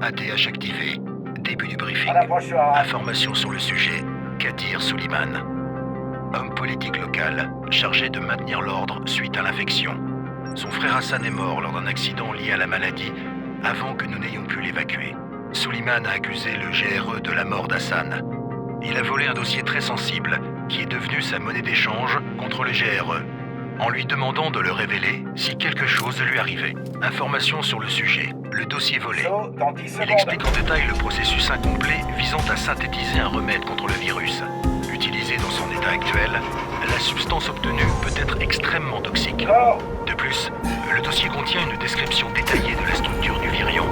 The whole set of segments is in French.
ATH activé. Début du briefing. Information sur le sujet. Kadir Suleiman. Homme politique local, chargé de maintenir l'ordre suite à l'infection. Son frère Hassan est mort lors d'un accident lié à la maladie avant que nous n'ayons pu l'évacuer. Suleiman a accusé le GRE de la mort d'Hassan. Il a volé un dossier très sensible qui est devenu sa monnaie d'échange contre le GRE, en lui demandant de le révéler si quelque chose lui arrivait. Information sur le sujet. Le dossier volé. Il explique en détail le processus incomplet visant à synthétiser un remède contre le virus. Utilisé dans son état actuel, la substance obtenue peut être extrêmement toxique. De plus, le dossier contient une description détaillée de la structure du virion.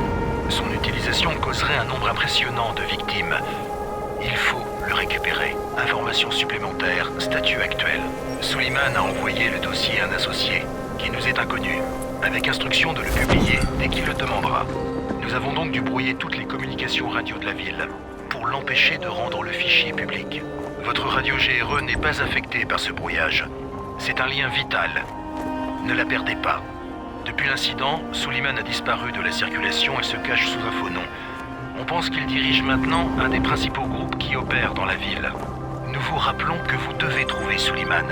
Son utilisation causerait un nombre impressionnant de victimes. Il faut le récupérer. Information supplémentaire, statut actuel. Suleiman a envoyé le dossier à un associé, qui nous est inconnu, avec instruction de le publier dès qu'il le demandera. Nous avons donc dû brouiller toutes les communications radio de la ville, pour l'empêcher de rendre le fichier public. Votre radio GRE n'est pas affectée par ce brouillage. C'est un lien vital. Ne la perdez pas. Depuis l'incident, Suleiman a disparu de la circulation et se cache sous un faux nom. On pense qu'il dirige maintenant un des principaux groupes qui opèrent dans la ville. Nous vous rappelons que vous devez trouver Suleiman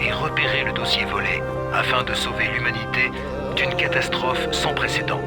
et repérer le dossier volé afin de sauver l'humanité d'une catastrophe sans précédent.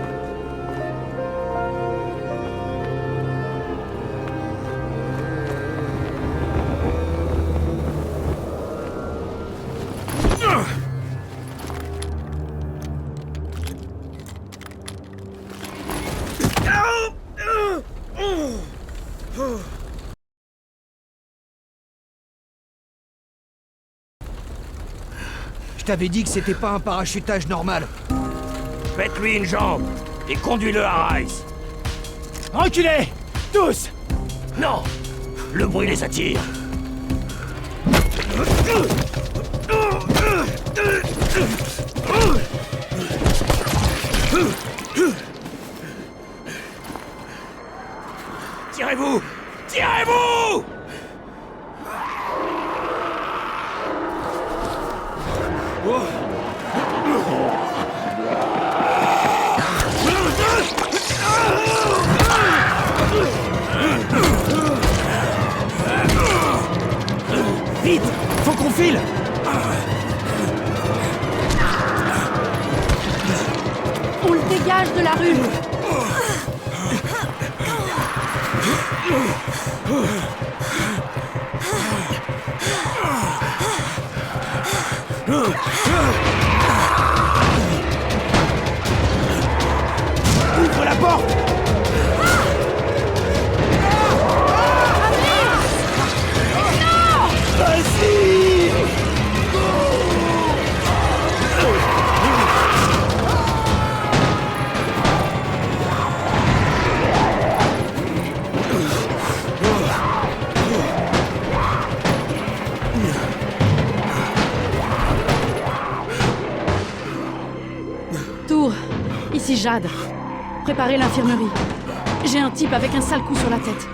Je t'avais dit que c'était pas un parachutage normal. Faites-lui une jambe et conduis-le à Rice. Reculez! Tous! Non! Le bruit les attire. Tirez-vous! Tirez-vous! Vite! Faut qu'on file! On le dégage de la rue! Ouvre la porte! Vas-y! Tour, ici Jade. Préparez l'infirmerie. J'ai un type avec un sale coup sur la tête.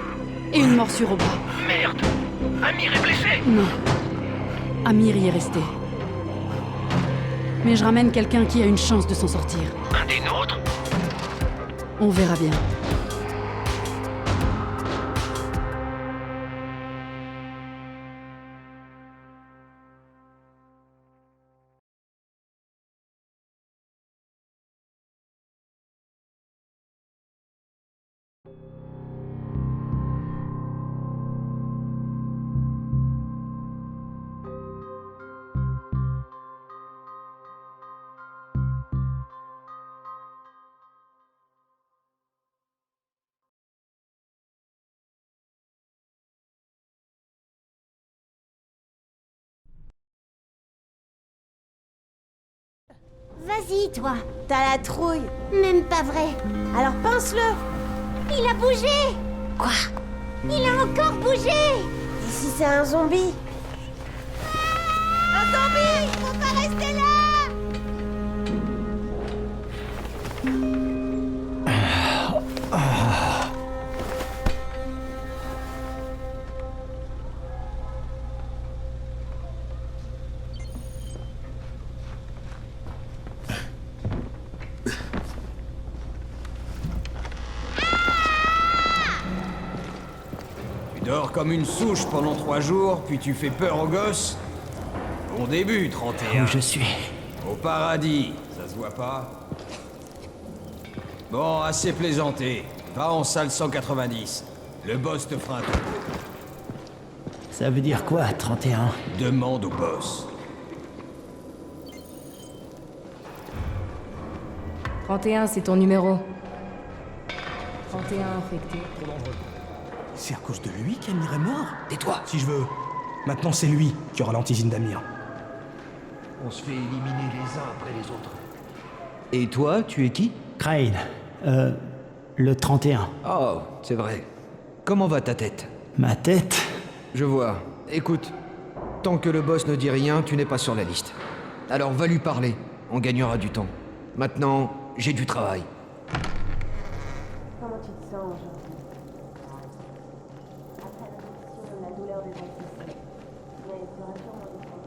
Et une morsure au bras. Merde! Amir est blessé! Non. Amir y est resté. Mais je ramène quelqu'un qui a une chance de s'en sortir. Un des nôtres? On verra bien. Vas-y, toi. T'as la trouille. Même pas vrai. Alors pince-le. Il a bougé. Quoi? Il a encore bougé! Et si c'est un zombie? Un zombie! Faut pas rester là! Tu dors comme une souche pendant 3 jours, puis tu fais peur aux gosses? Bon début, 31. Où je suis? Au paradis, ça se voit pas? Bon, assez plaisanté. Va en salle 190. Le boss te fera un topo. Ça veut dire quoi, 31? Demande au boss. 31, c'est ton numéro. 31 infecté. C'est à cause de lui qu'Amir est mort? Tais-toi! Si je veux. Maintenant, c'est lui qui aura l'antisine d'Amir. On se fait éliminer les uns après les autres. Et toi, tu es qui? Crane, le 31. Oh, c'est vrai. Comment va ta tête? Ma tête? Je vois. Écoute, tant que le boss ne dit rien, tu n'es pas sur la liste. Alors va lui parler, on gagnera du temps. Maintenant, j'ai du travail. Comment tu te sens aujourd'hui? Après l'injection, la douleur des antiseptiques. Mais tu auras sûrement des problèmes.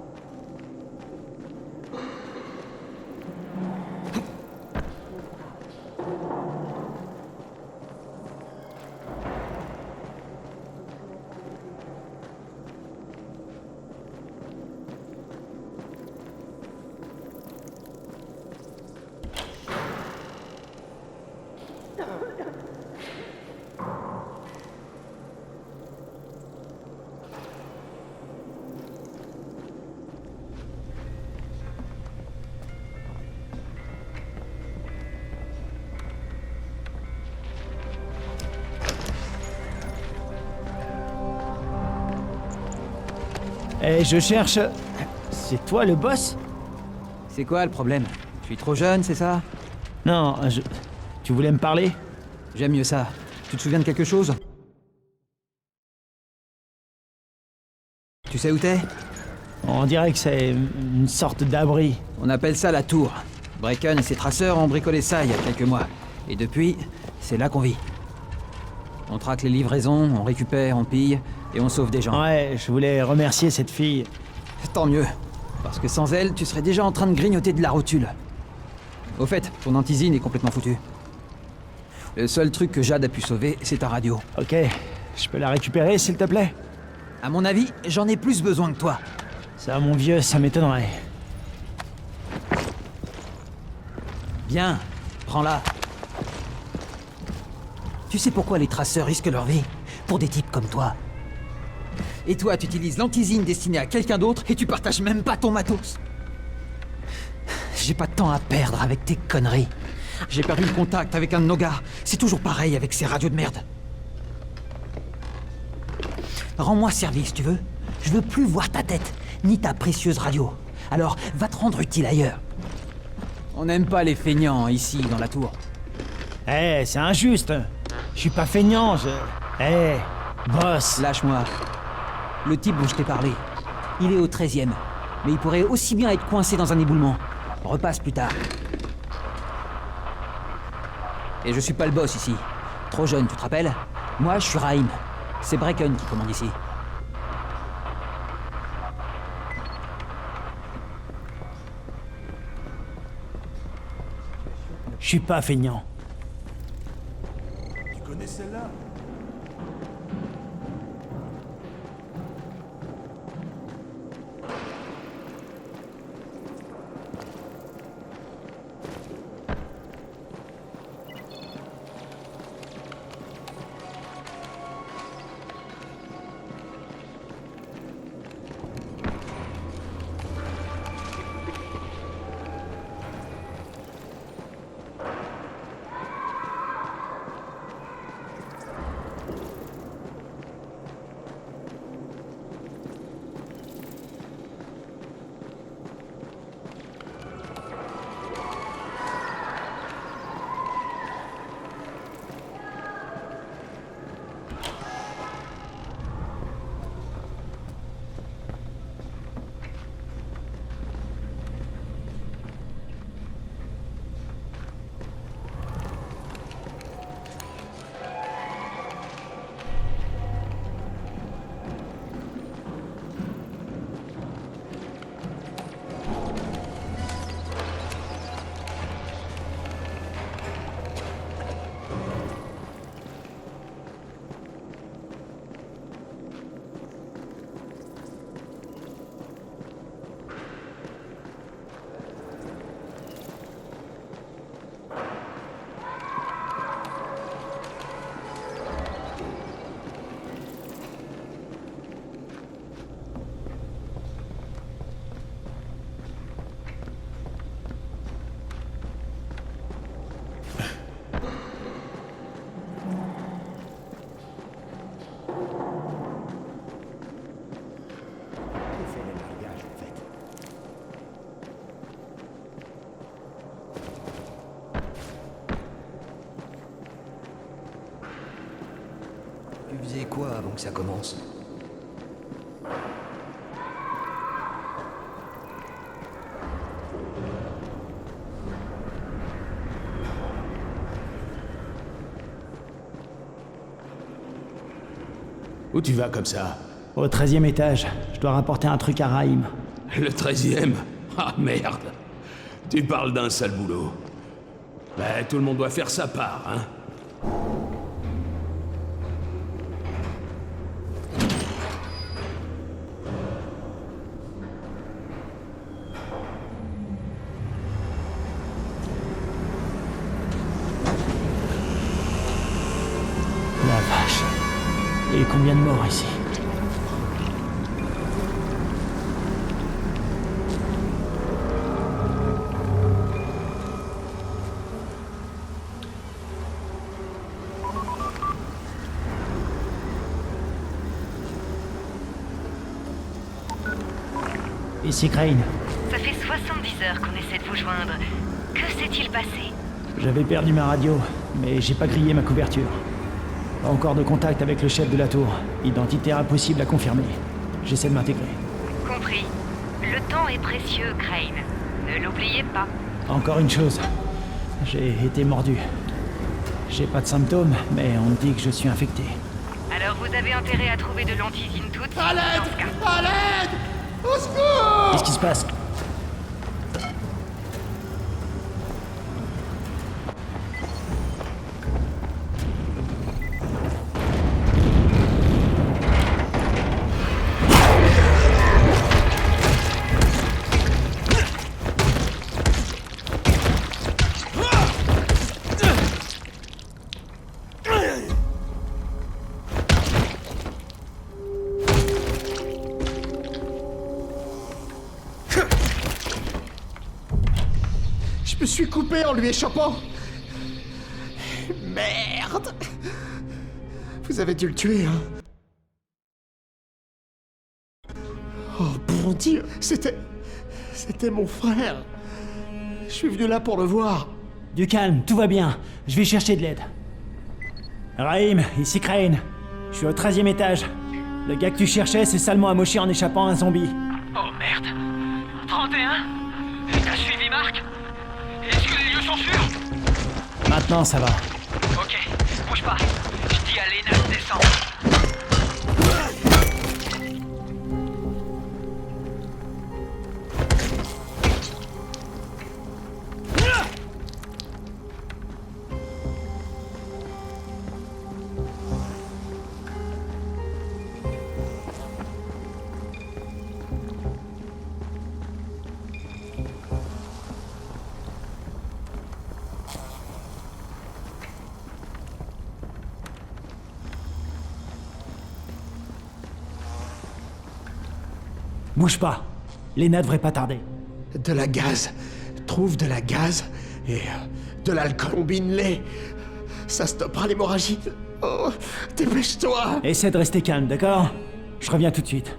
Eh, je cherche... C'est toi le boss? C'est quoi le problème? Je suis trop jeune, c'est ça? Non, Tu voulais me parler? J'aime mieux ça. Tu te souviens de quelque chose? Tu sais où t'es? On dirait que c'est une sorte d'abri. On appelle ça la tour. Bracken et ses traceurs ont bricolé ça il y a quelques mois. Et depuis, c'est là qu'on vit. On traque les livraisons, on récupère, on pille, et on sauve des gens. Ouais, je voulais remercier cette fille. Tant mieux. Parce que sans elle, tu serais déjà en train de grignoter de la rotule. Au fait, ton antisine est complètement foutue. Le seul truc que Jade a pu sauver, c'est ta radio. Ok, je peux la récupérer, s'il te plaît? À mon avis, j'en ai plus besoin que toi. Ça, mon vieux, ça m'étonnerait. Bien, prends-la. Tu sais pourquoi les traceurs risquent leur vie? Pour des types comme toi. Et toi, tu utilises l'antisine destinée à quelqu'un d'autre et tu partages même pas ton matos. J'ai pas de temps à perdre avec tes conneries. J'ai perdu le contact avec un de nos gars. C'est toujours pareil avec ces radios de merde. Rends-moi service, tu veux? Je veux plus voir ta tête, ni ta précieuse radio. Alors, va te rendre utile ailleurs. On n'aime pas les feignants ici, dans la tour. Eh, c'est injuste. Je suis pas feignant, Eh, boss. Lâche-moi. Le type dont je t'ai parlé, il est au 13e. Mais il pourrait aussi bien être coincé dans un éboulement. Repasse plus tard. Et je suis pas le boss ici. Trop jeune, tu te rappelles? Moi, je suis Raïm. C'est Bracken qui commande ici. Je suis pas feignant. Tu connais celle-là? faisiez quoi avant que ça commence? Où tu vas comme ça? Au 13e étage, je dois rapporter un truc à Raïm. Le 13e? Ah merde! Tu parles d'un sale boulot. Ben, tout le monde doit faire sa part, hein? La vache. Et combien de morts ici? Ici Crane. Ça fait 70 heures qu'on essaie de vous joindre. Que s'est-il passé? J'avais perdu ma radio, mais j'ai pas grillé ma couverture. Pas encore de contact avec le chef de la tour. Identité impossible à confirmer. J'essaie de m'intégrer. Compris. Le temps est précieux, Crane. Ne l'oubliez pas. Encore une chose. J'ai été mordu. J'ai pas de symptômes, mais on me dit que je suis infecté. Alors vous avez intérêt à trouver de l'antisine tout de suite. À l'aide! dans ce cas. À l'aide! Au secours! Qu'est-ce qui se passe? Je me suis coupé en lui échappant. Merde! Vous avez dû le tuer, hein? Oh, bon Dieu! C'était mon frère. Je suis venu là pour le voir. Du calme, tout va bien. Je vais chercher de l'aide. Raïm, ici Crane. Je suis au 13e étage. Le gars que tu cherchais s'est salement amoché en échappant à un zombie. Oh merde! 31? T'as suivi Marc? Est-ce que les lieux sont sûrs? Maintenant, ça va. Ok, bouge pas. Je dis à Lena de descendre. Bouge pas. Lena devrait pas tarder. De la gaz. Trouve de la gaz et de l'alcool. Combine-les. Ça stoppera l'hémorragie. Oh, dépêche-toi. Essaie de rester calme, d'accord? Je reviens tout de suite.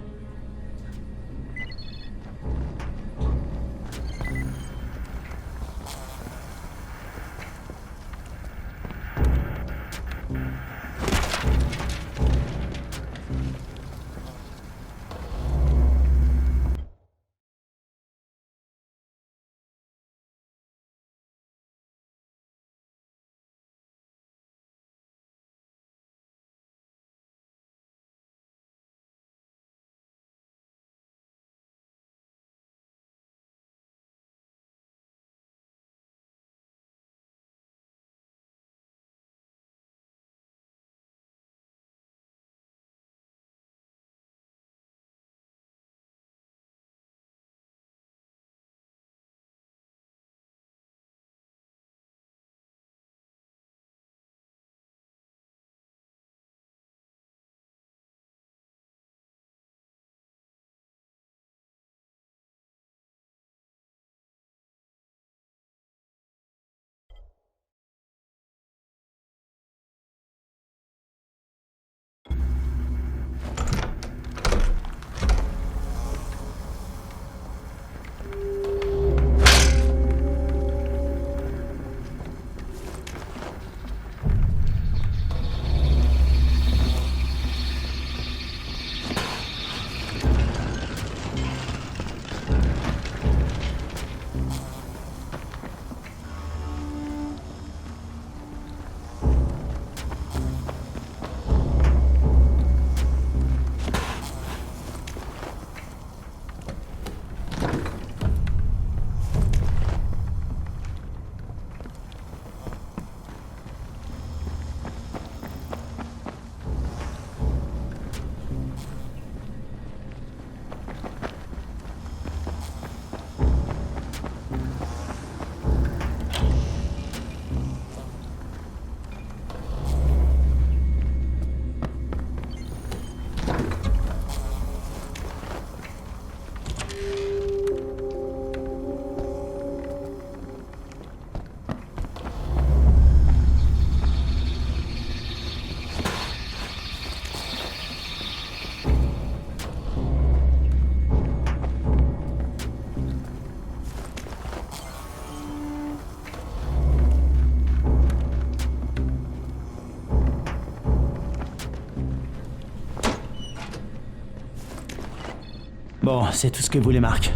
Bon, c'est tout ce que voulait Marc.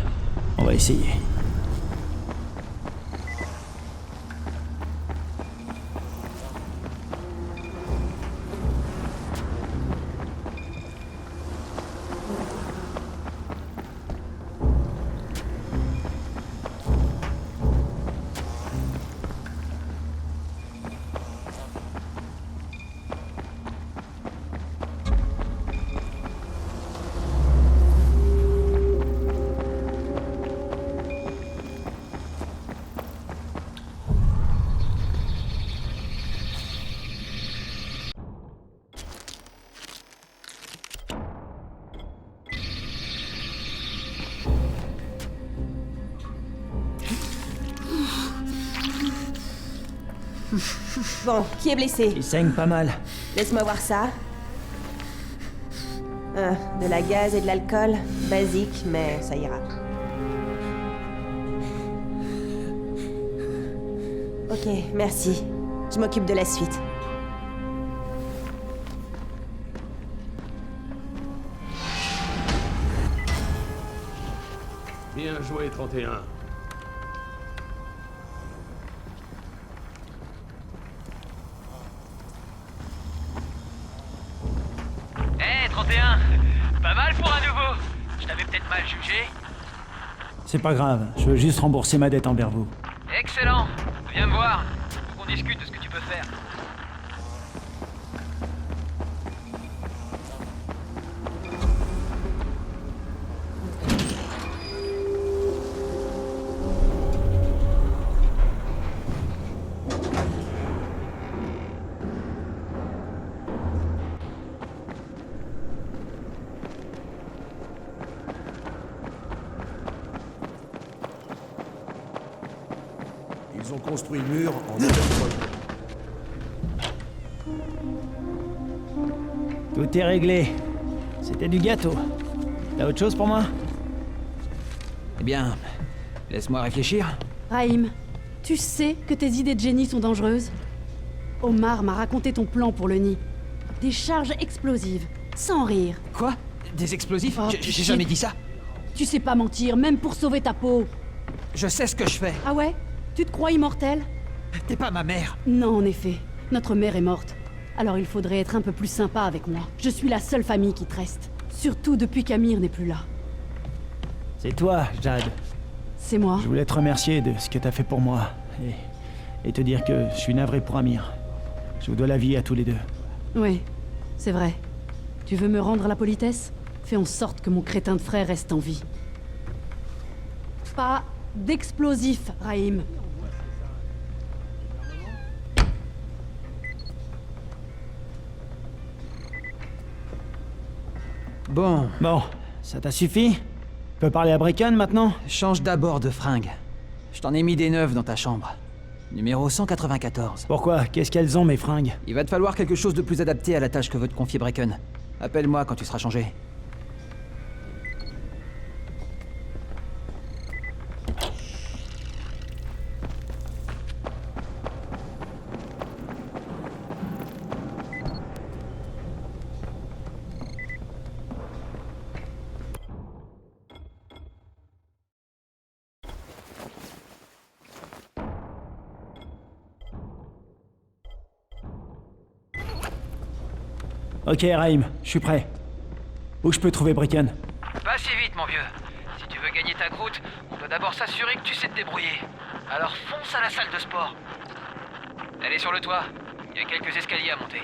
On va essayer. Bon, qui est blessé? Il saigne pas mal. Laisse-moi voir ça. De la gaz et de l'alcool. Basique, mais ça ira. Ok, merci. Je m'occupe de la suite. Bien joué, 31. Hé, 31! Pas mal pour un nouveau! Je t'avais peut-être mal jugé. C'est pas grave, je veux juste rembourser ma dette envers vous. Excellent! Viens me voir. Faut qu'on discute de ce que tu peux faire. Ils ont construit le mur en interpol. Tout est réglé. C'était du gâteau. T'as autre chose pour moi? Eh bien, laisse-moi réfléchir. Raïm, tu sais que tes idées de génie sont dangereuses? Omar m'a raconté ton plan pour le nid. Des charges explosives, sans rire. Quoi? Des explosifs? Oh, J'ai pitié. jamais dit ça. Tu sais pas mentir, même pour sauver ta peau. Je sais ce que je fais. Ah ouais? Tu te crois immortel? T'es pas ma mère. Non, en effet. Notre mère est morte. Alors il faudrait être un peu plus sympa avec moi. Je suis la seule famille qui te reste. Surtout depuis qu'Amir n'est plus là. C'est toi, Jade. C'est moi. Je voulais te remercier de ce que t'as fait pour moi. Et te dire que je suis navré pour Amir. Je vous dois la vie à tous les deux. Oui, c'est vrai. Tu veux me rendre la politesse? Fais en sorte que mon crétin de frère reste en vie. Pas d'explosifs, Raïm. Bon. Bon, ça t'a suffi? Tu peux parler à Brecken maintenant? Change d'abord de fringue. Je t'en ai mis des neuves dans ta chambre. Numéro 194. Pourquoi? Qu'est-ce qu'elles ont, mes fringues? Il va te falloir quelque chose de plus adapté à la tâche que veut te confier Brecken. Appelle-moi quand tu seras changé. Ok, Raïm, je suis prêt. Où je peux trouver Brecken? Pas si vite, mon vieux. Si tu veux gagner ta croûte, on doit d'abord s'assurer que tu sais te débrouiller. Alors fonce à la salle de sport. Elle est sur le toit. Il y a quelques escaliers à monter.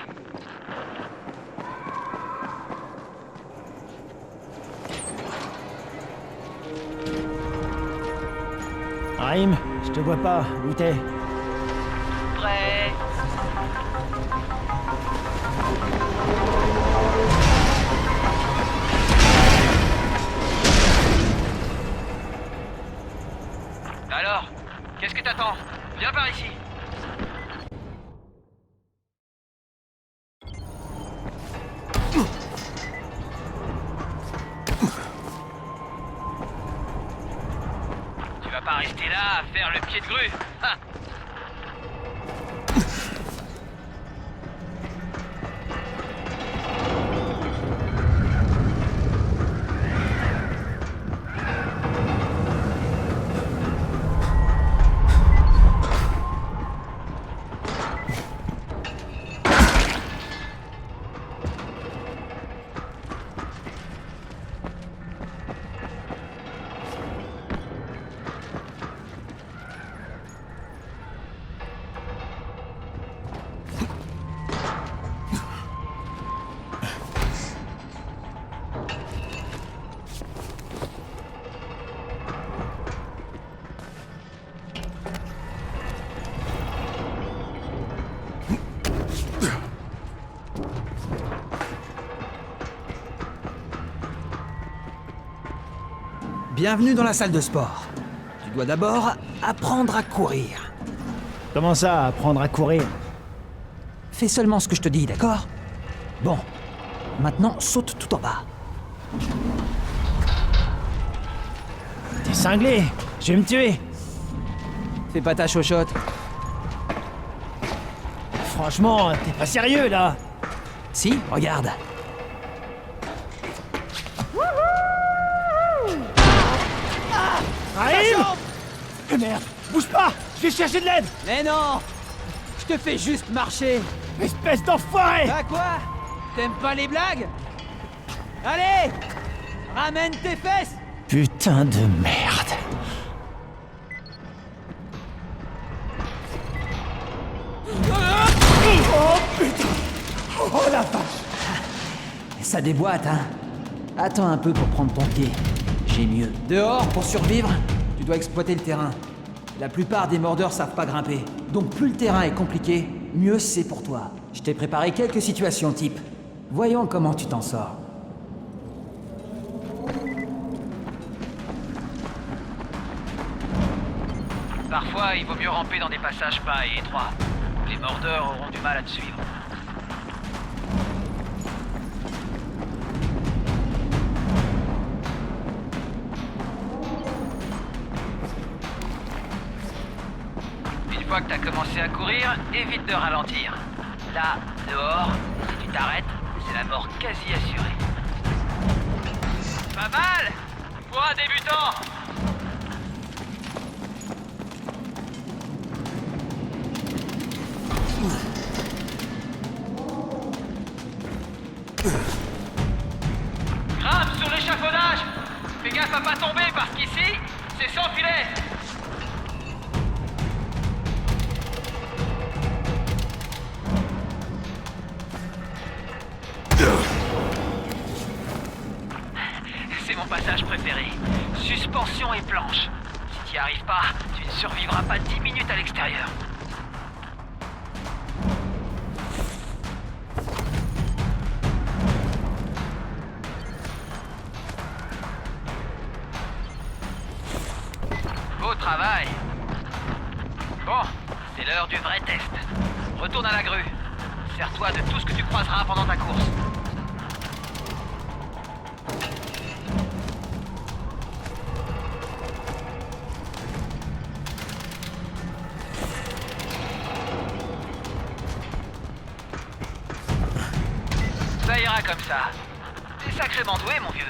Raïm, je te vois pas. Où t'es? Prêt? Alors, qu'est-ce que t'attends? Viens par ici. Tu vas pas rester là à faire le pied de grue, hein? Bienvenue dans la salle de sport. Tu dois d'abord apprendre à courir. Comment ça, apprendre à courir? Fais seulement ce que je te dis, d'accord? Bon. Maintenant, saute tout en bas. T'es cinglé. Je vais me tuer. Fais pas ta chochotte. Franchement, t'es pas sérieux, là. Si, regarde. Raïm! Merde, bouge pas! Je vais chercher de l'aide! Mais non! Je te fais juste marcher! Espèce d'enfoiré! Bah quoi? T'aimes pas les blagues? Allez! Ramène tes fesses! Putain de merde! Oh putain! Oh la vache! Ça déboîte, hein? Attends un peu pour prendre ton pied. J'ai mieux. Dehors, pour survivre, tu dois exploiter le terrain. La plupart des mordeurs savent pas grimper. Donc plus le terrain est compliqué, mieux c'est pour toi. Je t'ai préparé quelques situations type. Voyons comment tu t'en sors. Parfois, il vaut mieux ramper dans des passages bas et étroits. Les mordeurs auront du mal à te suivre. Une fois que t'as commencé à courir, évite de ralentir. Là, dehors, si tu t'arrêtes, c'est la mort quasi assurée. Pas mal pour un débutant. Grimpe sur l'échafaudage. Fais gaffe à pas tomber parce qu'ici, c'est sans filet. C'est mon passage préféré. Suspension et planche. Si t'y arrives pas, tu ne survivras pas 10 minutes à l'extérieur. Beau travail. Bon, c'est l'heure du vrai test. Retourne à la grue. Sers-toi de tout ce que tu croiseras pendant ta course. Ça ira comme ça. T'es sacrément doué, mon vieux.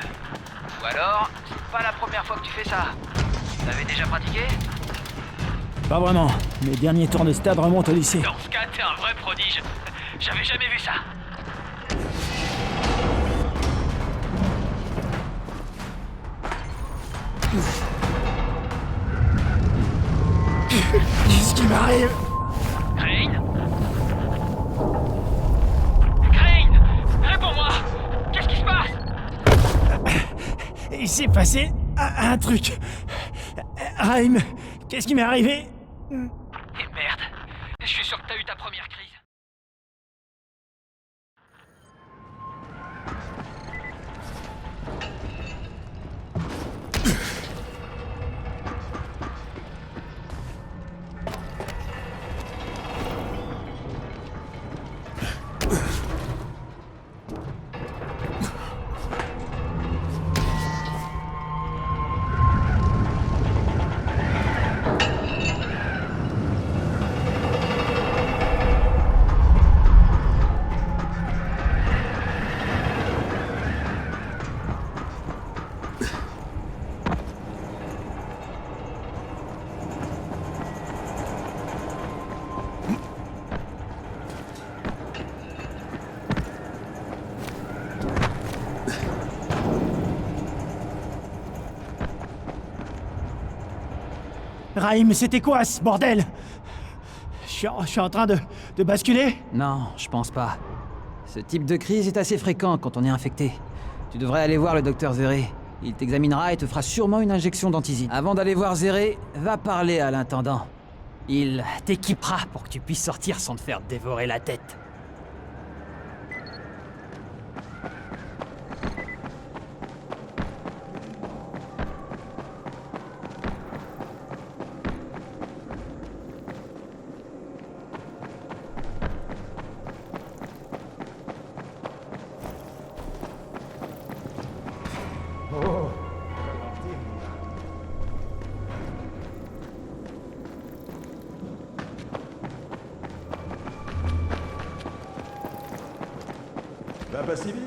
Ou alors, c'est pas la première fois que tu fais ça. T'avais déjà pratiqué? Pas vraiment. Mes derniers tours de stade remontent au lycée. Dans ce cas, t'es un vrai prodige. J'avais jamais vu ça. Qu'est-ce qui m'arrive? Crane? Crane! Réponds-moi! Qu'est-ce qui se passe? Il s'est passé un truc. Raïm, qu'est-ce qui m'est arrivé? Et merde. Je suis sûr que t'as eu ta première crise. Raïm, c'était quoi ce bordel? Je suis en train de basculer? Non, je pense pas. Ce type de crise est assez fréquent quand on est infecté. Tu devrais aller voir le docteur Zéré. Il t'examinera et te fera sûrement une injection d'antisine. Avant d'aller voir Zéré, va parler à l'intendant. Il t'équipera pour que tu puisses sortir sans te faire dévorer la tête. Va pas si vite.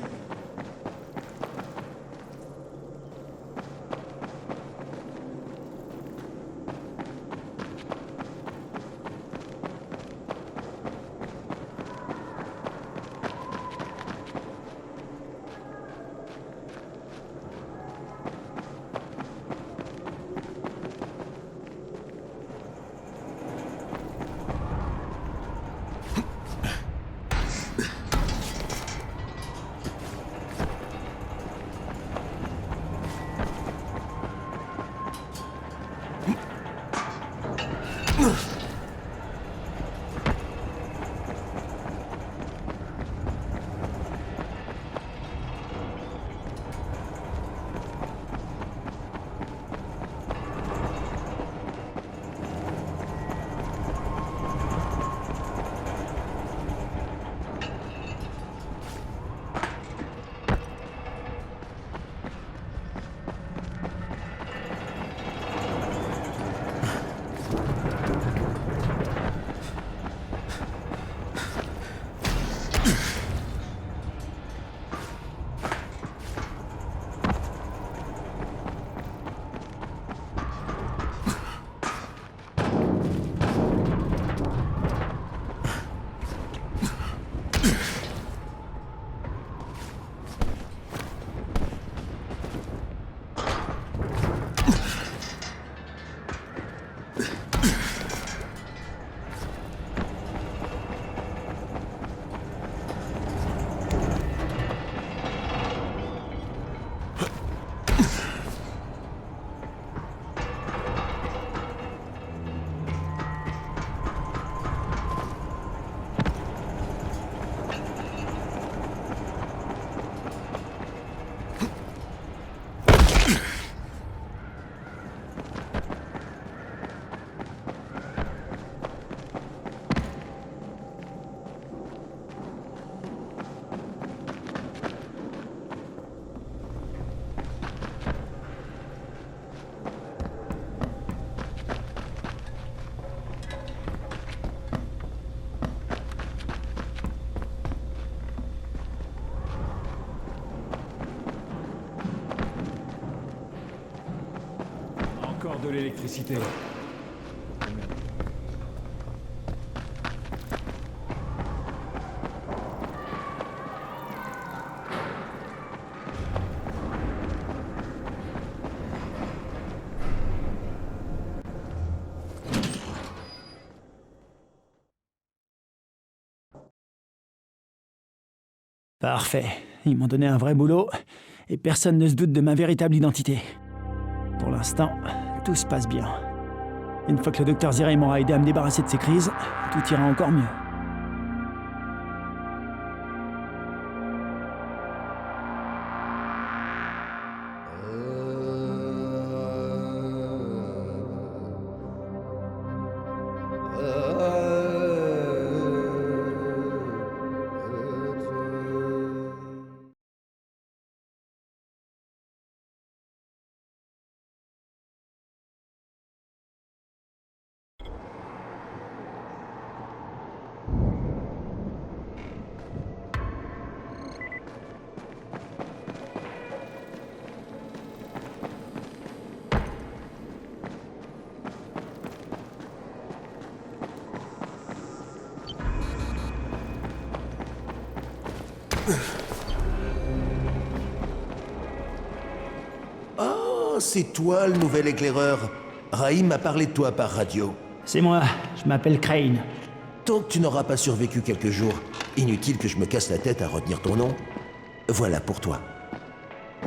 Encore de l'électricité. Parfait. Ils m'ont donné un vrai boulot, et personne ne se doute de ma véritable identité. Pour l'instant, tout se passe bien. Une fois que le docteur Zirey m'aura aidé à me débarrasser de ces crises, tout ira encore mieux. Oh, c'est toi le nouvel éclaireur. Rahim m'a parlé de toi par radio. C'est moi, je m'appelle Crane. Tant que tu n'auras pas survécu quelques jours, inutile que je me casse la tête à retenir ton nom. Voilà pour toi.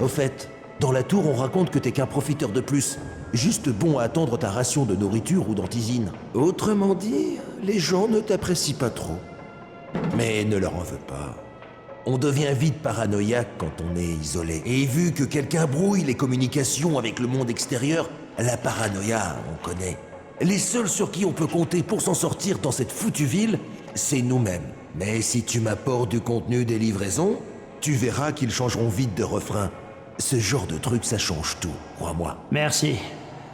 Au fait, dans la tour, on raconte que t'es qu'un profiteur de plus, juste bon à attendre ta ration de nourriture ou d'antisine. Autrement dit, les gens ne t'apprécient pas trop. Mais ne leur en veux pas. On devient vite paranoïaque quand on est isolé. Et vu que quelqu'un brouille les communications avec le monde extérieur, la paranoïa, on connaît. Les seuls sur qui on peut compter pour s'en sortir dans cette foutue ville, c'est nous-mêmes. Mais si tu m'apportes du contenu des livraisons, tu verras qu'ils changeront vite de refrain. Ce genre de truc, ça change tout, crois-moi. Merci,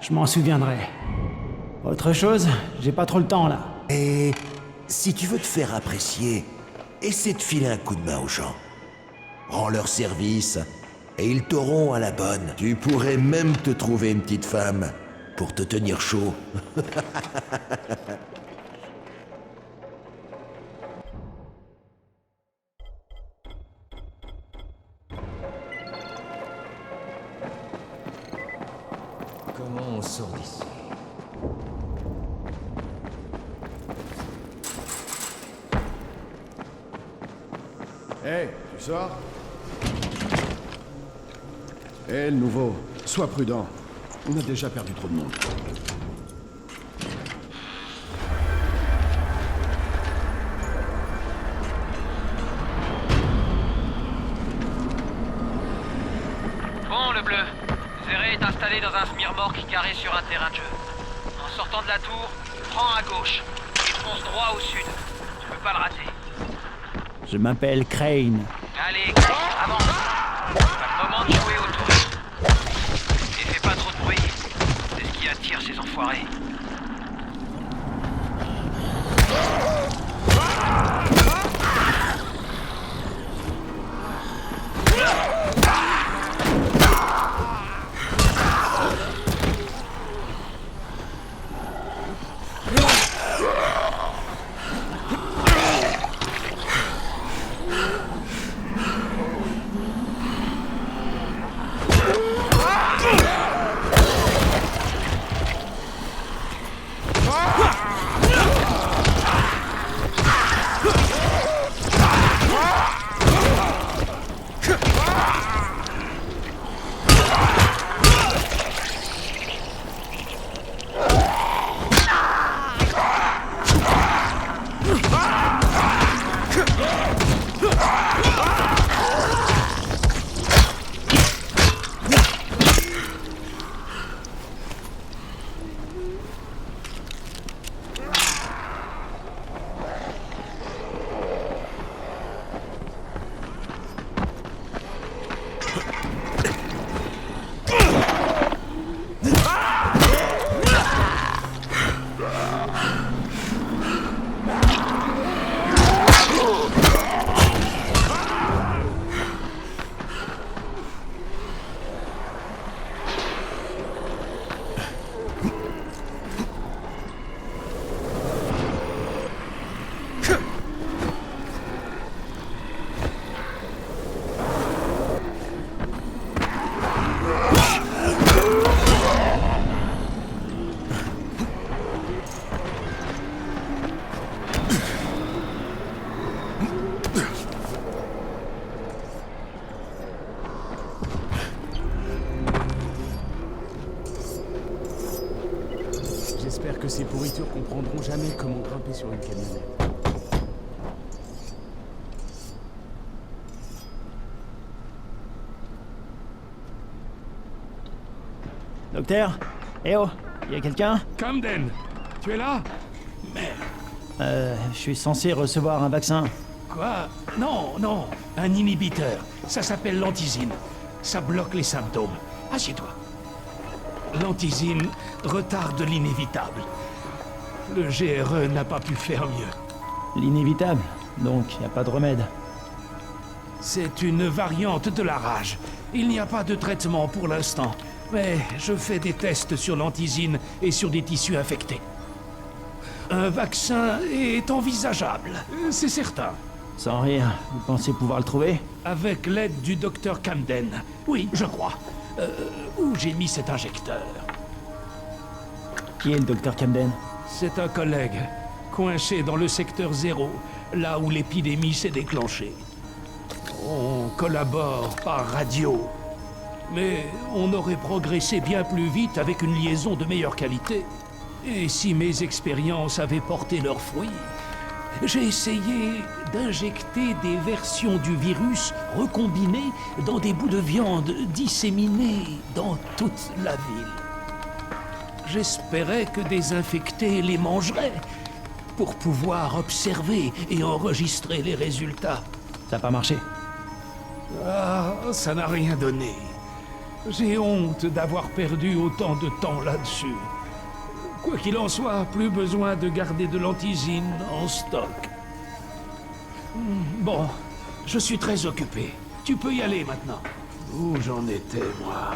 je m'en souviendrai. Autre chose, j'ai pas trop le temps là. Et si tu veux te faire apprécier, essaie de filer un coup de main aux gens. Rends-leur service, et ils t'auront à la bonne. Tu pourrais même te trouver une petite femme pour te tenir chaud. Comment on sort d'ici? Hé, tu sors? Hé, le nouveau, sois prudent. On a déjà perdu trop de monde. Bon, le bleu. Zéré est installé dans un smirmorque carré sur un terrain de jeu. En sortant de la tour, prends à gauche et fonce droit au sud. Tu peux pas le rater. Je m'appelle Crane. Allez, Crane, avance. Pas le moment de jouer au tour. Et fais pas trop de bruit. C'est ce qui attire ces enfoirés. J'espère que ces pourritures comprendront jamais comment grimper sur une camionnette. Docteur? Eh oh, y a quelqu'un? Camden, tu es là? Merde. Je suis censé recevoir un vaccin. Quoi? Non, non, un inhibiteur. Ça s'appelle l'antizine. Ça bloque les symptômes. Assieds-toi. L'antizine retarde l'inévitable. Le GRE n'a pas pu faire mieux. L'inévitable, donc y a pas de remède. C'est une variante de la rage. Il n'y a pas de traitement pour l'instant. Mais je fais des tests sur l'antizine et sur des tissus infectés. Un vaccin est envisageable, c'est certain. Sans rire, vous pensez pouvoir le trouver? Avec l'aide du docteur Camden. Oui, je crois. Où j'ai mis cet injecteur? Qui est le docteur Camden? C'est un collègue, coincé dans le secteur 0, là où l'épidémie s'est déclenchée. On collabore par radio. Mais on aurait progressé bien plus vite avec une liaison de meilleure qualité. Et si mes expériences avaient porté leurs fruits, j'ai essayé d'injecter des versions du virus recombinées dans des bouts de viande disséminés dans toute la ville. J'espérais que des infectés les mangeraient pour pouvoir observer et enregistrer les résultats. Ça n'a pas marché. Ah, ça n'a rien donné. J'ai honte d'avoir perdu autant de temps là-dessus. Quoi qu'il en soit, plus besoin de garder de l'antizine en stock. Bon, je suis très occupé. Tu peux y aller maintenant. Où j'en étais, moi?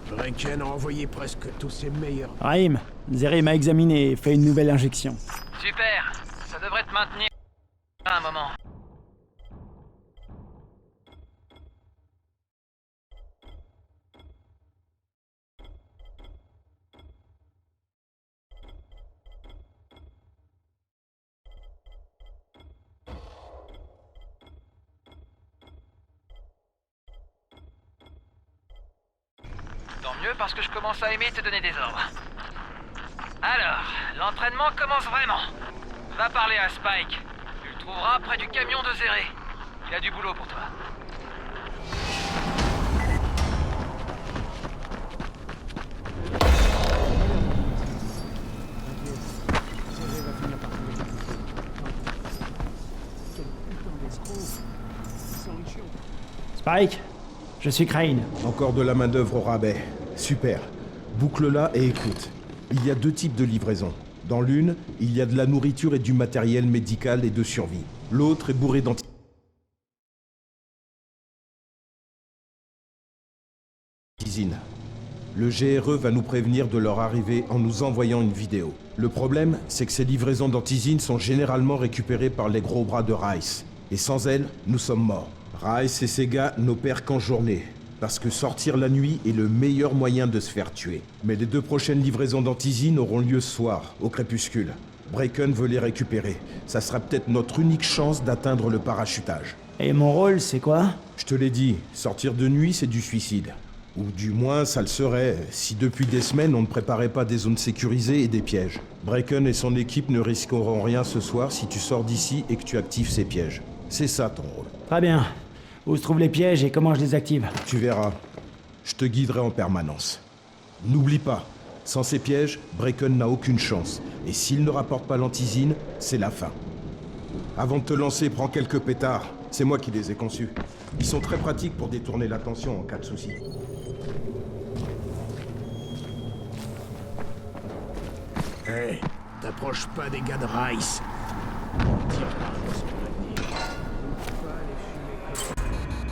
Brecken a envoyé presque tous ses meilleurs... Rahim, Zere m'a examiné et fait une nouvelle injection. Super. Ça devrait te maintenir un moment. Tant mieux parce que je commence à aimer te donner des ordres. Alors, l'entraînement commence vraiment. Va parler à Spike. Tu le trouveras près du camion de Zéré. Il a du boulot pour toi. Spike, je suis Crane. Encore de la main-d'œuvre au rabais. Super. Boucle-la et écoute. Il y a 2 types de livraisons. Dans l'une, il y a de la nourriture et du matériel médical et de survie. L'autre est bourré d'anti... Le GRE va nous prévenir de leur arrivée en nous envoyant une vidéo. Le problème, c'est que ces livraisons d'antisine sont généralement récupérées par les gros bras de Rice. Et sans elles, nous sommes morts. Rice et ses gars n'opèrent qu'en journée, parce que sortir la nuit est le meilleur moyen de se faire tuer. Mais les 2 prochaines livraisons d'antisine auront lieu ce soir, au crépuscule. Brecken veut les récupérer. Ça sera peut-être notre unique chance d'atteindre le parachutage. Et mon rôle, c'est quoi? Je te l'ai dit, sortir de nuit, c'est du suicide. Ou du moins, ça le serait, si depuis des semaines, on ne préparait pas des zones sécurisées et des pièges. Brecken et son équipe ne risqueront rien ce soir si tu sors d'ici et que tu actives ces pièges. C'est ça ton rôle. Très bien. Où se trouvent les pièges et comment je les active? Tu verras. Je te guiderai en permanence. N'oublie pas, sans ces pièges, Brecken n'a aucune chance. Et s'il ne rapporte pas l'antisine, c'est la fin. Avant de te lancer, prends quelques pétards. C'est moi qui les ai conçus. Ils sont très pratiques pour détourner l'attention en cas de souci. Hé, t'approches pas des gars de Rice. Tire par là, sans prévenir. Faut pas les fumer.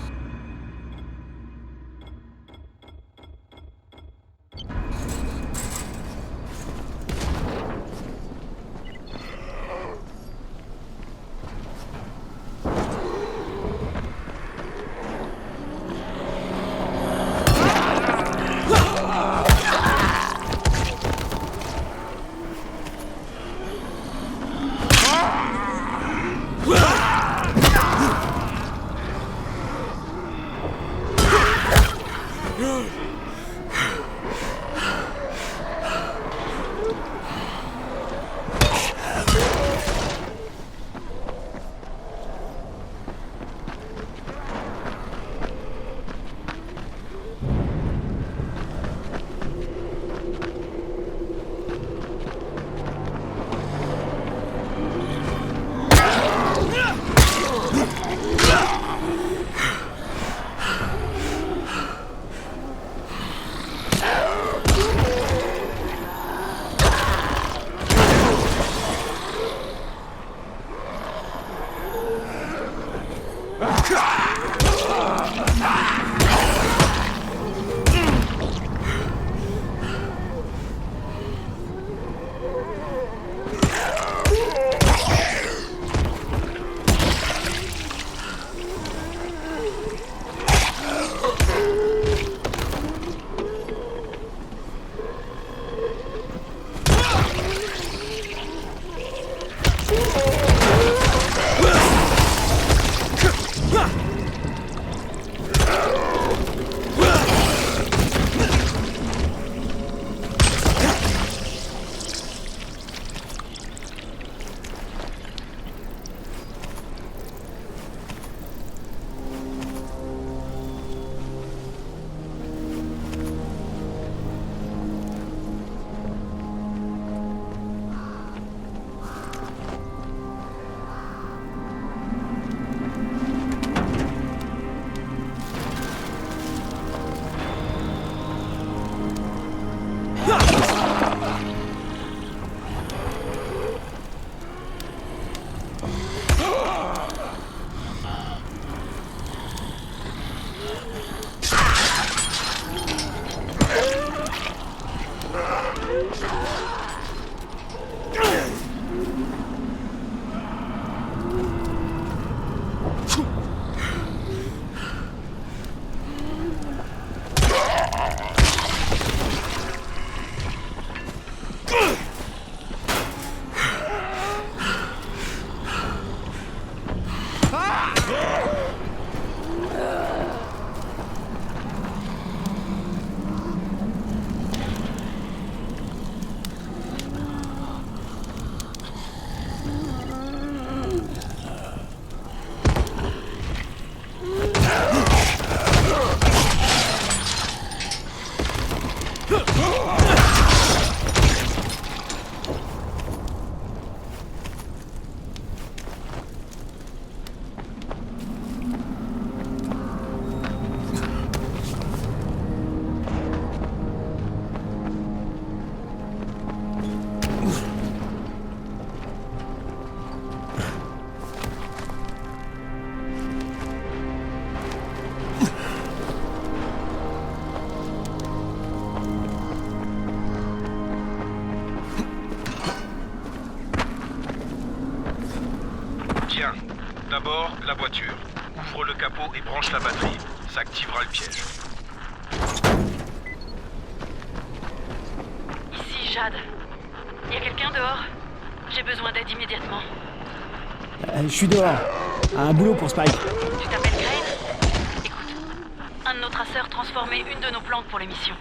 D'abord, la voiture. Ouvre le capot et branche la batterie. Ça activera le piège. Ici, Jade. Y a quelqu'un dehors? J'ai besoin d'aide immédiatement. Je suis dehors. Un boulot pour Spike. Tu t'appelles Crane? Écoute, un de nos traceurs transformait une de nos plantes pour l'émission.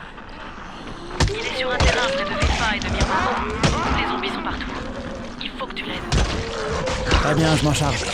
Il est sur un terrain près de Vefa et de Miramar. Les zombies sont partout. Il faut que tu l'aides. Très bien, je m'en charge.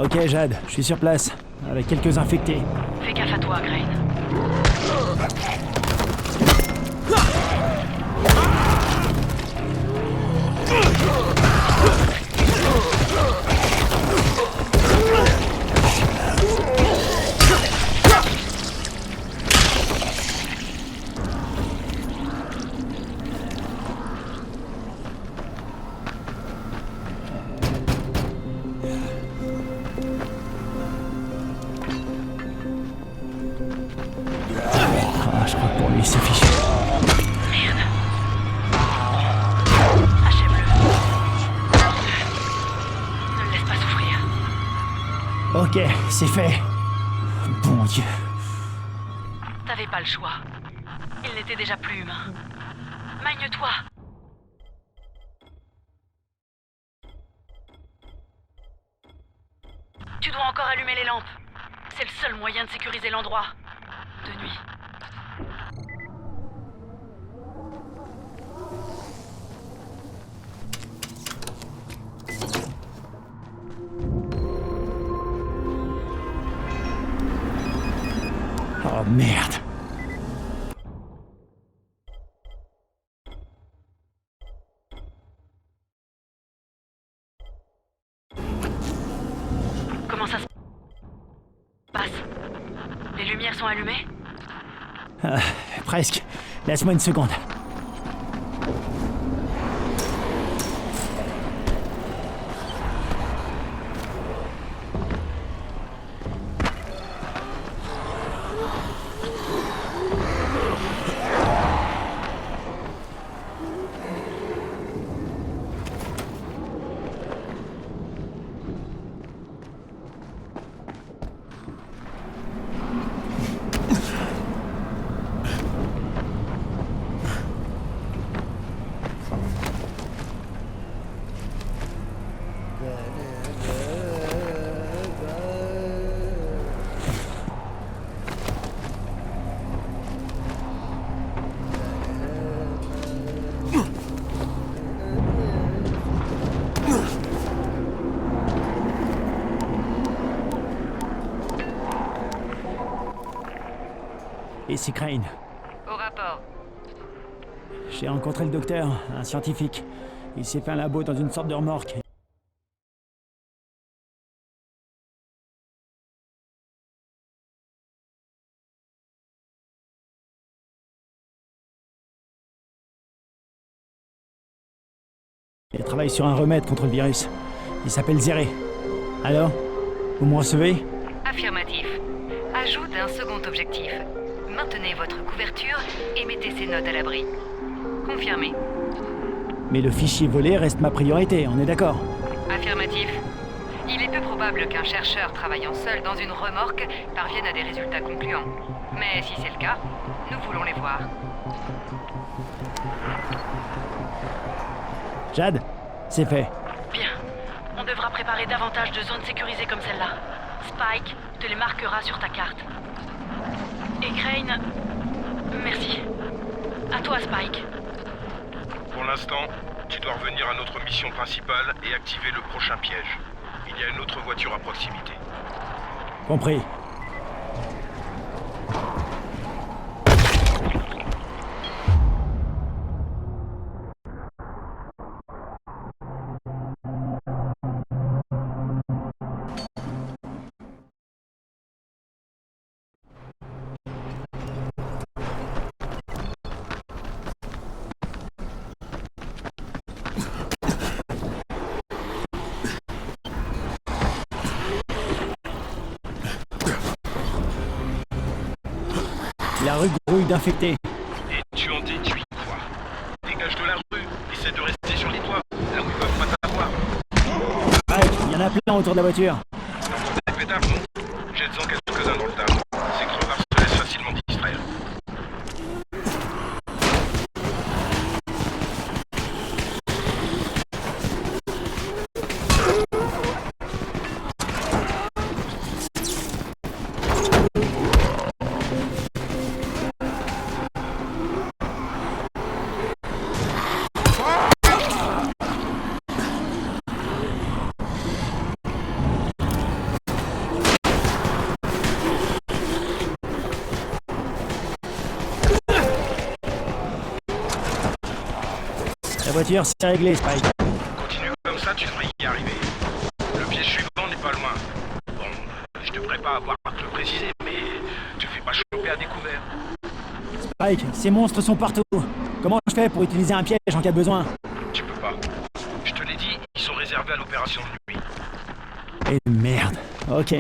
Ok, Jade, je suis sur place, avec quelques infectés. Fais gaffe à toi, Crane. Je crois que pour lui, c'est fichu. Merde. Achève-le. Ne le laisse pas souffrir. Ok, c'est fait. Bon Dieu. T'avais pas le choix. Il n'était déjà plus humain. Magne-toi. Tu dois encore allumer les lampes. C'est le seul moyen de sécuriser l'endroit. De nuit. Oh merde. Comment ça se passe? Les lumières sont allumées? Presque. Laisse-moi une seconde. Et c'est Crane. Au rapport. J'ai rencontré le docteur, un scientifique. Il s'est fait un labo dans une sorte de remorque. Il travaille sur un remède contre le virus. Il s'appelle Zéré. Alors, vous me recevez? Affirmatif. Ajoute un second objectif. Maintenez votre couverture et mettez ces notes à l'abri. Confirmé. Mais le fichier volé reste ma priorité, on est d'accord? Affirmatif. Il est peu probable qu'un chercheur travaillant seul dans une remorque parvienne à des résultats concluants. Mais si c'est le cas, nous voulons les voir. Jade, c'est fait. Bien. On devra préparer davantage de zones sécurisées comme celle-là. Spike te les marquera sur ta carte. Et Crane... Merci. À toi, Spike. Pour l'instant, tu dois revenir à notre mission principale et activer le prochain piège. Il y a une autre voiture à proximité. Compris. La rue grouille d'infectés. Et tu en déduis quoi? Dégage de la rue, essaie de rester sur les toits, là où ils peuvent pas t'avoir. Ouais, il y en a plein autour de la voiture. Des pétards, non? Jette-en quelques-uns dans le tas. Ces crevards se laissent facilement distraire. La voiture, c'est réglé, Spike. Continue comme ça, tu devrais y arriver. Le piège suivant n'est pas loin. Bon, je devrais pas avoir à te le préciser, mais te fais pas choper à découvert. Spike, ces monstres sont partout. Comment je fais pour utiliser un piège en cas de besoin? Tu peux pas. Je te l'ai dit, ils sont réservés à l'opération de nuit. Et merde. Ok.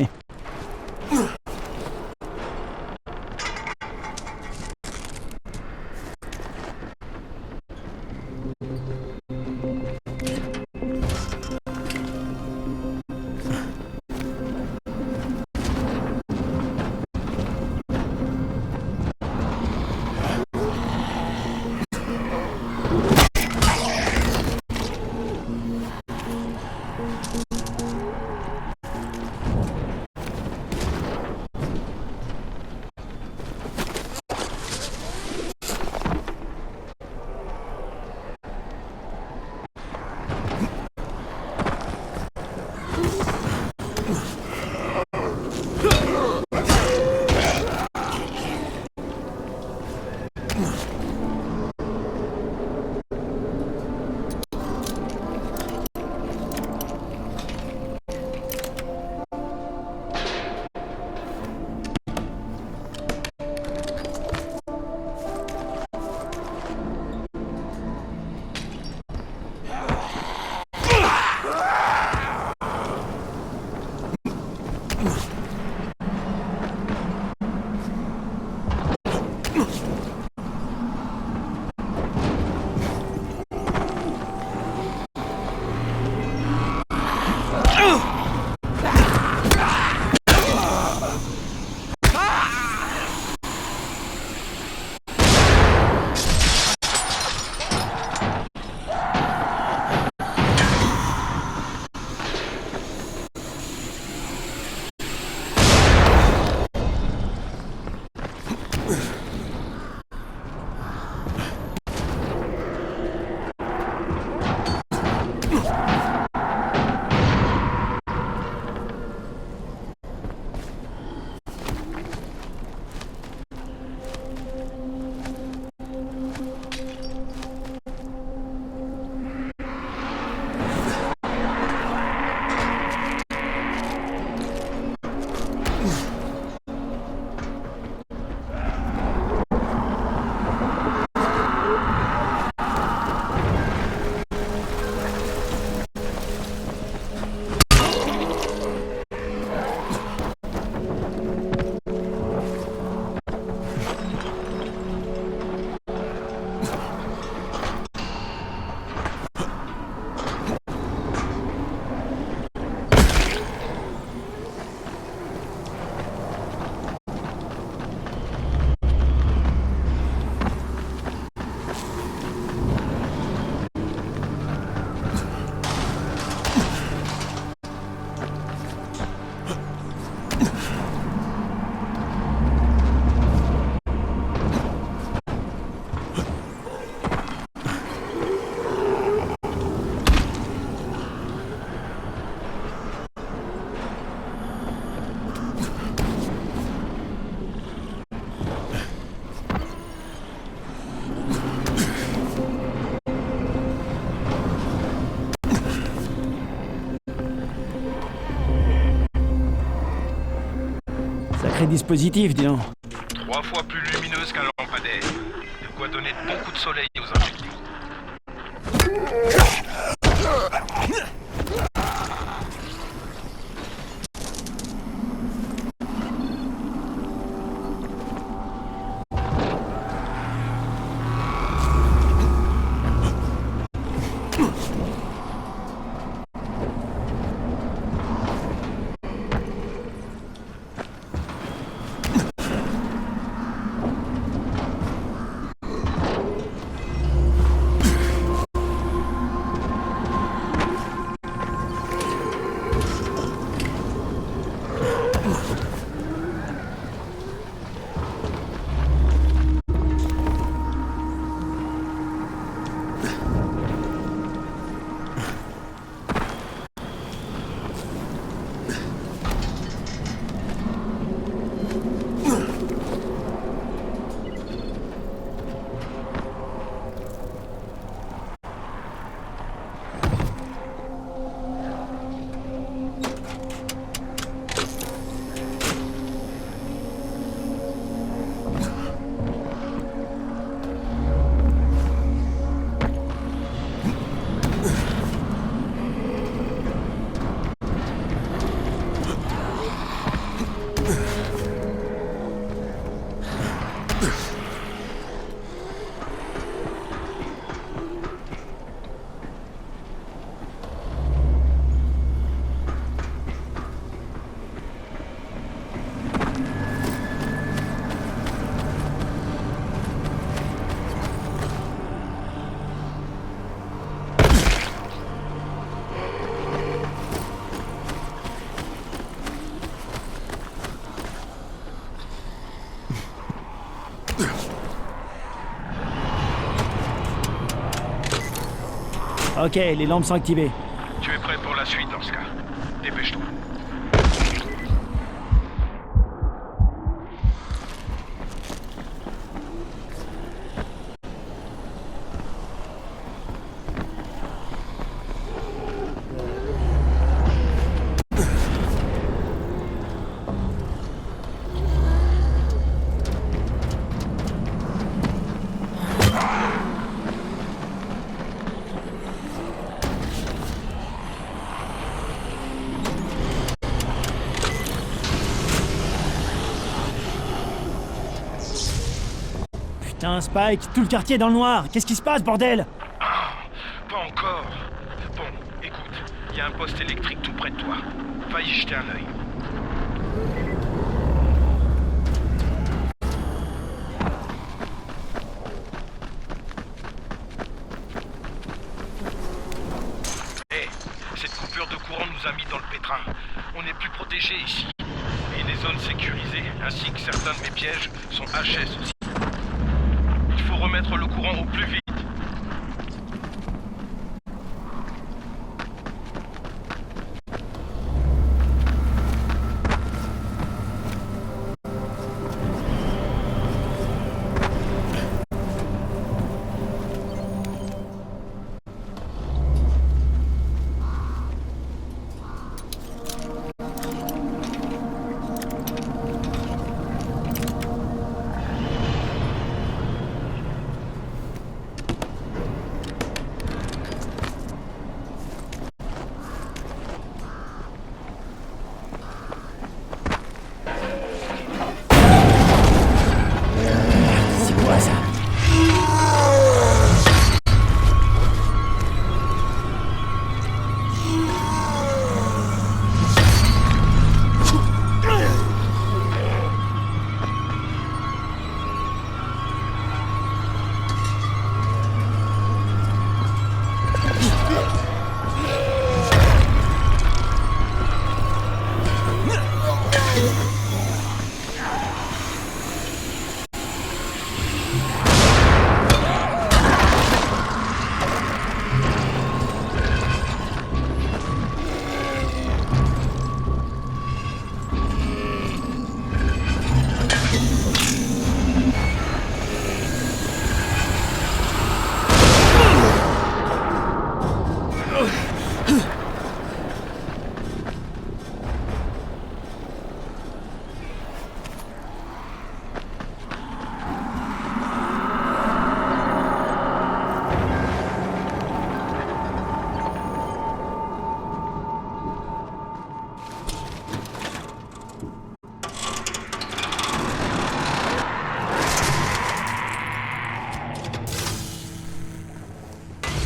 sacré dispositif, dis donc. 3 fois plus lumineuse qu'un lampadaire. De quoi donner de bons coups de soleil aux infectés. Ok, les lampes sont activées. Tu es prêt pour la suite dans ce cas. Dépêche-toi. Putain, Spike, tout le quartier est dans le noir. Qu'est-ce qui se passe, bordel? Pas encore. Bon, écoute, il y a un poste électrique tout près de toi. Va y jeter un œil. Cette coupure de courant nous a mis dans le pétrin. On n'est plus protégés ici. Et les zones sécurisées, ainsi que certains de mes pièges, sont HS aussi. Il faut remettre le courant au plus vite.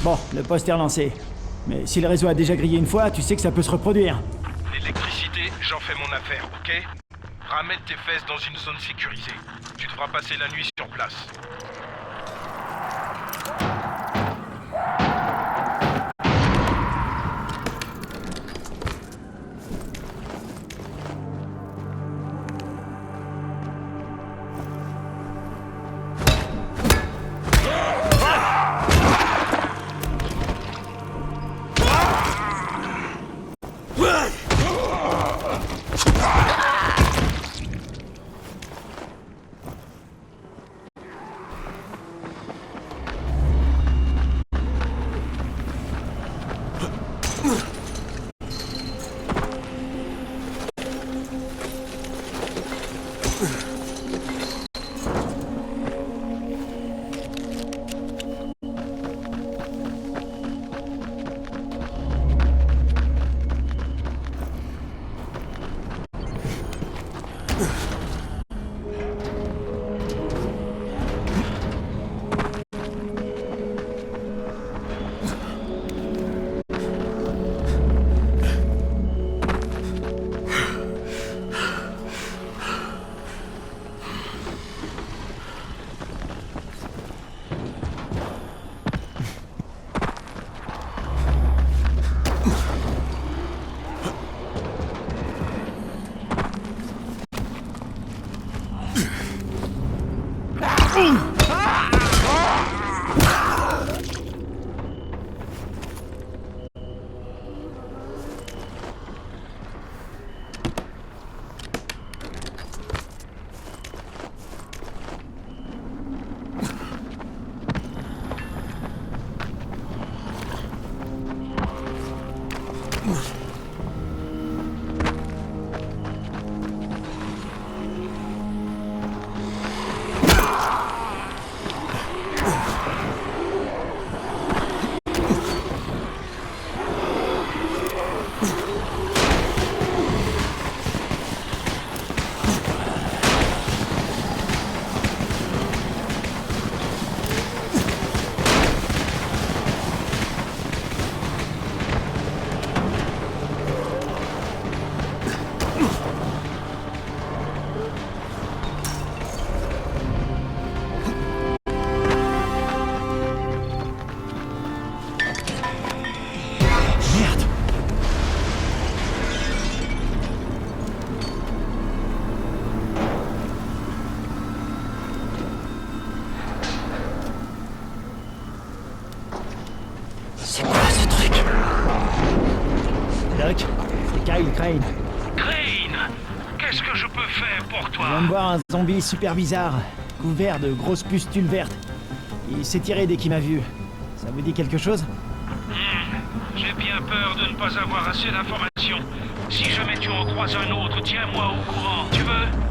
Bon, le poste est relancé. Mais si le réseau a déjà grillé une fois, tu sais que ça peut se reproduire. L'électricité, j'en fais mon affaire, ok? Ramène tes fesses dans une zone sécurisée. Tu devras passer la nuit sur place. Doc, c'est Kyle Crane. Crane! Qu'est-ce que je peux faire pour Je toi? viens de voir un zombie super bizarre, couvert de grosses pustules vertes. Il s'est tiré dès qu'il m'a vu. Ça vous dit quelque chose? J'ai bien peur de ne pas avoir assez d'informations. Si jamais tu en croises un autre, tiens-moi au courant. Tu veux?